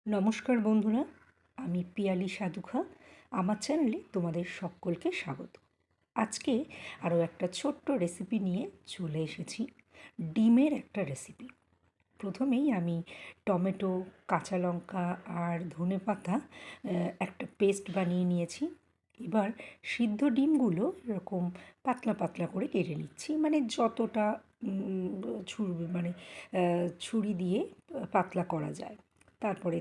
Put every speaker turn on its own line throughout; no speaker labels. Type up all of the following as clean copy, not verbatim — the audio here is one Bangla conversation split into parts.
নমস্কার বন্ধুরা, আমি পিয়ালি সাধুখা। আমার চ্যানেলে তোমাদের সকলকে স্বাগত। আজকে আরও একটা ছোট্ট রেসিপি নিয়ে চলে এসেছি, ডিমের একটা রেসিপি। প্রথমেই আমি টমেটো, কাঁচা লঙ্কা আর ধনেপাতা একটা পেস্ট বানিয়ে নিয়েছি। এবার সিদ্ধ ডিমগুলো এরকম পাতলা পাতলা করে কেটে নিচ্ছি, মানে যতটা ছুরি দিয়ে পাতলা করা যায়। তারপরে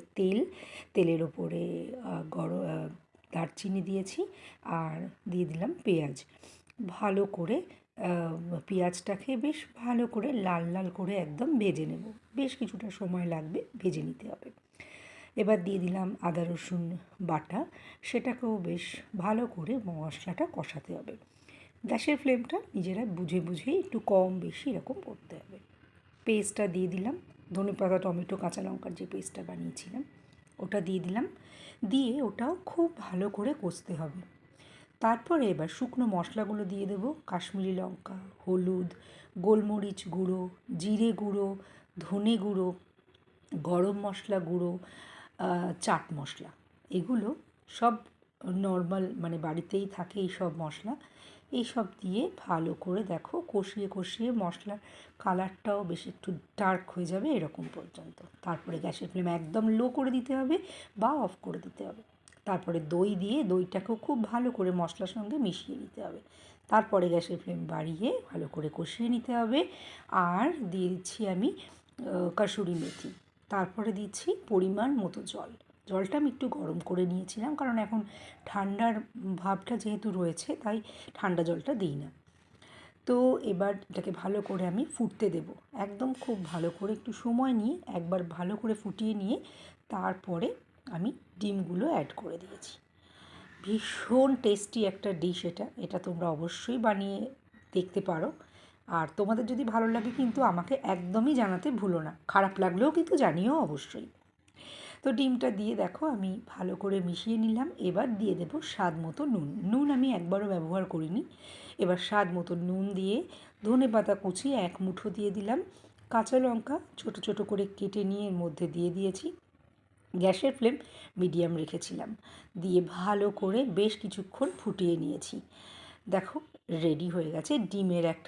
তেলের ওপরে দারচিনি দিয়েছি আর দিয়ে দিলাম পেঁয়াজ। ভালো করে পেঁয়াজটাকে বেশ ভালো করে লাল লাল করে একদম ভেজে নেব। বেশ কিছুটা সময় লাগবে, ভেজে নিতে হবে। এবার দিয়ে দিলাম আদা রসুন বাটা, সেটাকেও বেশ ভালো করে মশলাটা কষাতে হবে। গ্যাসের ফ্লেমটা নিজেরা বুঝে বুঝেই একটু কম বেশি এরকম করতে হবে। পেস্টটা দিয়ে দিলাম, ধনেপাতা, টমেটো, কাঁচা লঙ্কার যে পেস্টটা বানিয়েছিলাম ওটা দিয়ে দিলাম। দিয়ে ওটাও খুব ভালো করে কষতে হবে। তারপরে এবার শুকনো মশলাগুলো দিয়ে দেবো। কাশ্মীরি লঙ্কা, হলুদ, গোলমরিচ গুঁড়ো, জিরে গুঁড়ো, ধনে গুঁড়ো, গরম মশলা গুঁড়ো, চাট মশলা। এগুলো সব নর্মাল, মানে বাড়িতেই থাকে এই সব মশলা। এইসব দিয়ে ভালো করে দেখো কষিয়ে কষিয়ে মশলার কালারটাও বেশ একটু ডার্ক হয়ে যাবে এরকম পর্যন্ত। তারপরে গ্যাসের ফ্লেম একদম লো করে দিতে হবে বা অফ করে দিতে হবে। তারপরে দই দিয়ে দইটাকেও খুব ভালো করে মশলার সঙ্গে মিশিয়ে নিতে হবে। তারপরে গ্যাসের ফ্লেম বাড়িয়ে ভালো করে কষিয়ে নিতে হবে। আর দিয়ে দিচ্ছি আমি কাসুরি মেথি। তারপরে দিচ্ছি পরিমাণ মতো জল। জলটা আমি একটু গরম করে নিয়েছিলাম, কারণ এখন ঠান্ডার ভাবটা যেহেতু রয়েছে তাই ঠান্ডা জলটা দিই না। তো এবার এটাকে ভালো করে আমি ফুটতে দেব, একদম খুব ভালো করে একটু সময় নিয়ে একবার ভালো করে ফুটিয়ে নিয়ে তারপরে আমি ডিমগুলো অ্যাড করে দিয়েছি। ভীষণ টেস্টি একটা ডিশ এটা তোমরা অবশ্যই বানিয়ে দেখতে পারো। আর তোমাদের যদি ভালো লাগে কিন্তু আমাকে একদমই জানাতে ভুলো না, খারাপ লাগলেও কিন্তু জানিও অবশ্যই। তো ডিমটা দিয়ে দেখো আমি ভালো করে মিশিয়ে নিলাম। এবার দিয়ে দেবো স্বাদ মতো নুন আমি একবারও ব্যবহার করিনি। এবার স্বাদ মতো নুন দিয়ে ধনেপাতা কুচি এক মুঠো দিয়ে দিলাম। কাঁচা লঙ্কা ছোটো ছোটো করে কেটে নিয়ে এর মধ্যে দিয়ে দিয়েছি। গ্যাসের ফ্লেম মিডিয়াম রেখেছিলাম। দিয়ে ভালো করে বেশ কিছুক্ষণ ফুটিয়ে নিয়েছি। দেখো রেডি হয়ে গেছে ডিমের একটা